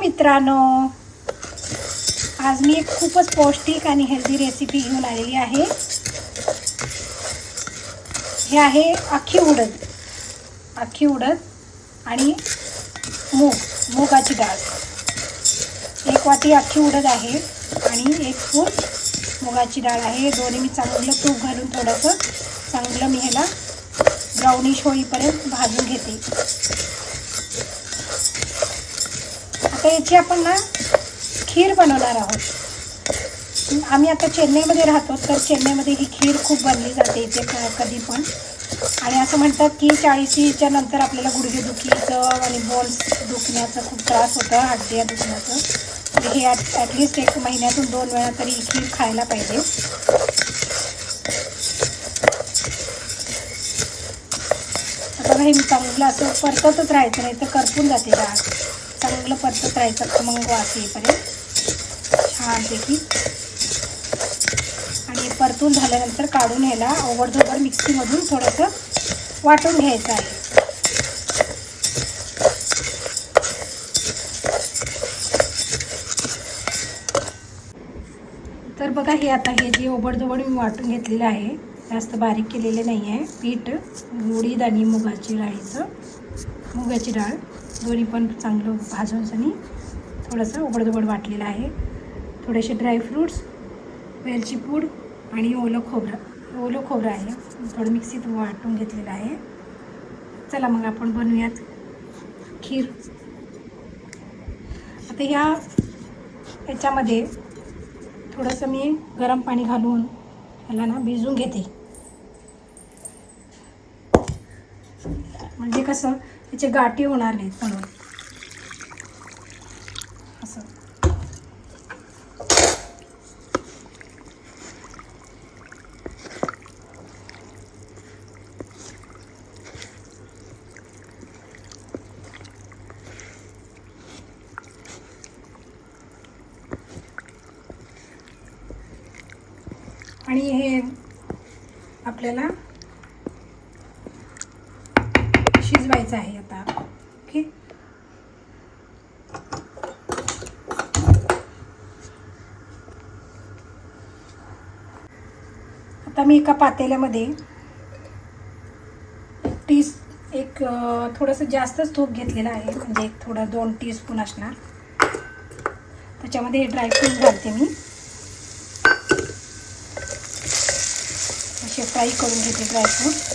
मित्रांनो, आज मी एक खूपच पौष्टिक आणि हेल्दी रेसिपी घेऊन आलेली आहे. हे आहे अख्खी उडद आणि मुगाची डाळ. 1 वाटी अख्खी उडद आहे आणि 1 स्पून मुगाची डाळ आहे. दोन्ही मी चांगलं तूप घालून थोडंसं चांगलं मी ह्याला ब्राउनिश होईपर्यंत भाजून घेते. आता याची आपण ना खीर बनवणार आहोत. आम्ही आता चेन्नईमध्ये राहतो, तर चेन्नईमध्ये ही खीर खूप बनली जाते इथे कधी पण. आणि असं म्हणतात की 40च्या नंतर आपल्याला गुडघेदुखीचं आणि बोन्स दुखण्याचं खूप त्रास होतं, हड्ड्या दुखण्याचं. तर हे ॲटलिस्ट 1 महिन्यातून 2 वेळा तरी ही खीर खायला पाहिजे. आता हे चांगलं असं परततच राहायचं, नाही तर करपून जाते डाळ. चांगलं परतत राहायचं खमंग वास येईपर्यंत छानपैकी. आणि परतून झाल्यानंतर काढून ह्याला ओबडधोबड मिक्सीमधून थोडंसं वाटून घ्यायचं आहे. तर बघा, हे आता हे जे ओबडधोबड मी वाटून घेतलेलं आहे, जास्त बारीक केलेले नाही आहे पीठ. उडीद आणि मुगाची डाळ दोन्ही पण चांगलं भाजून आणि थोडंसं ओबडधोबड वाटलेलं आहे. थोडेसे ड्रायफ्रूट्स, वेलची पूड आणि ओलं खोबरं आहे, थोडं मिक्सीत वाटून घेतलेलं आहे. चला मग आपण बनवूयात खीर. आता ह्याच्यामध्ये थोडंसं मी गरम पाणी घालून ह्याला ना भिजवून घेते. म्हणजे कसं त्याचे गाठी होणार नाहीत म्हणून. असं आणि हे आपल्याला शिजवायचं आहे आता. ओके, आता मी एका पातेल्यामध्ये थोडंसं जास्तच तूप घेतलेलं आहे, म्हणजे थोडं 2 टीस्पून असणार. त्याच्यामध्ये हे ड्रायफ्रूट घालते मी. असे फ्राय करून घेते ड्रायफ्रूट.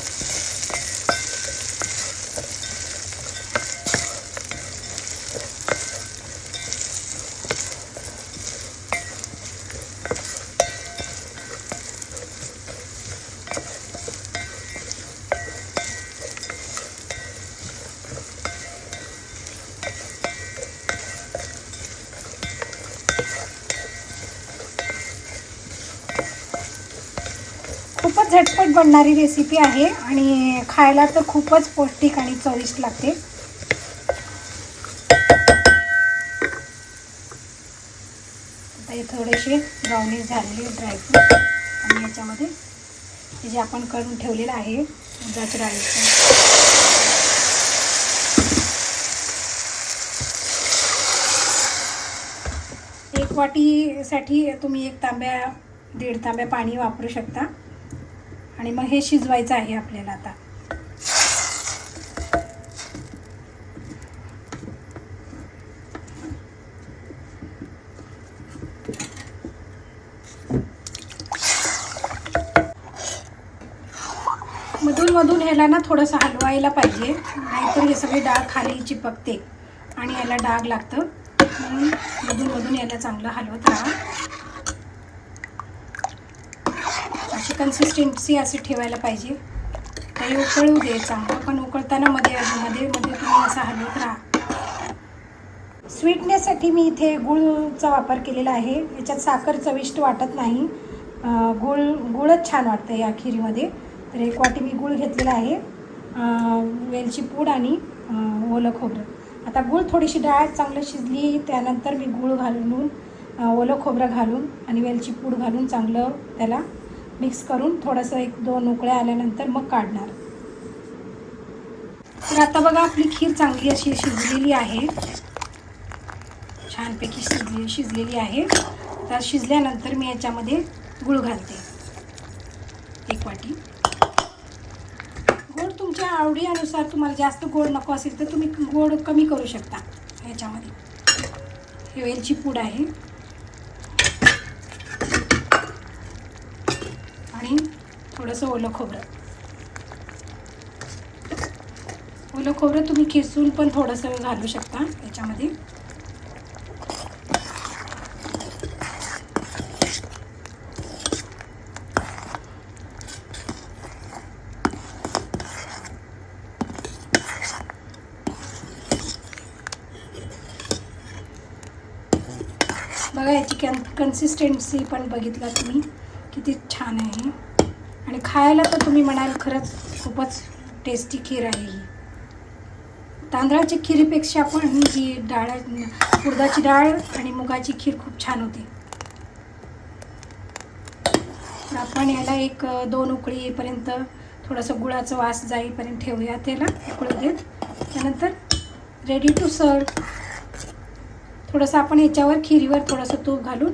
खूपच झटपट बनणारी रेसिपी आहे आणि खायला तर खूपच पौष्टिक आणि चविष्ट लागते. आता हे थोडेसे ब्राउनिश झालेले ड्रायफ्रूट आणि याच्यामध्ये हे जे आपण करून ठेवलेलं आहे मुगाच्या डाळीचं, 1 वाटीसाठी तुम्ही 1-1.5 तांब्या पाणी वापरू शकता. आणि मग हे शिजवायचं आहे आपल्याला. आता मधून ह्याला ना थोडंसं हलवायला पाहिजे, नाहीतर हे सगळी डाळ खाली चिपकते आणि याला डाग लागतं. म्हणून मधून याला चांगलं हलवत राहा. अशी कन्सिस्टन्सी अशी ठेवायला पाहिजे. काही उकळू दे चांगलं, पण उकळताना मध्ये तुम्ही असं हलवत राहा. स्वीटनेससाठी मी इथे गूळचा वापर केलेला आहे. याच्यात साखर चविष्ट वाटत नाही, गूळच छान वाटतं या खिरीमध्ये. तर 1 वाटी मी गूळ घेतलेला आहे, वेलची पूड आणि ओलं खोबरं. आता गूळ थोडीशी डाळ चांगलं शिजली त्यानंतर मी गूळ घालून ओलं खोबरं घालून आणि वेलची पूड घालून चांगलं त्याला मिक्स करून थोडंसं 1-2 उकळ्या आल्यानंतर मग काढणार. तर आता बघा आपली खीर चांगली अशी शिजलेली आहे. छानपैकी शिजलेली आहे. तर शिजल्यानंतर मी याच्यामध्ये गूळ घालते. 1 वाटी गोड. तुमच्या आवडीनुसार, तुम्हाला जास्त गोड नको असेल तर तुम्ही गोड कमी करू शकता. याच्यामध्ये हे वेलची पूड आहे आणि थोडंसं ओलं खोबरं. ओलं खोबरं तुम्ही किसून पण थोडंसं घालू शकता याच्यामध्ये. बघा याची कन्सिस्टन्सी पण बघितला तुम्ही किती छान आहे. आणि खायला तर तुम्ही म्हणाल खरंच खूपच टेस्टी खीर आहे ही. तांदळाच्या खिरीपेक्षा पण ही उडदाची डाळ आणि मुगाची खीर खूप छान होते. तर आपण याला 1-2 उकळी येईपर्यंत, थोडंसं गुळाचा वास जाईपर्यंत ठेवूया. त्याला उकळू देत. त्यानंतर रेडी टू सर्व. थोडंसं आपण याच्यावर खिरीवर थोडंसं तूप घालून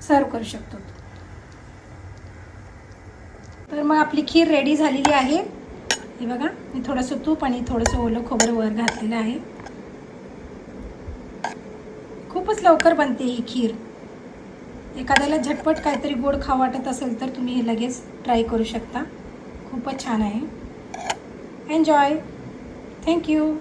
सर्व करू शकतो. तर मग आपली खीर रेडी झालेली आहे. हे बघा, मी थोडंसं तूप आणि थोडंसं ओलं खोबरं वर घातलेलं आहे. खूपच लवकर बनते ही खीर. एखाद्याला झटपट काहीतरी गोड खावं वाटत असेल तर तुम्ही हे लगेच ट्राय करू शकता. खूपच छान आहे. एन्जॉय. थँक्यू.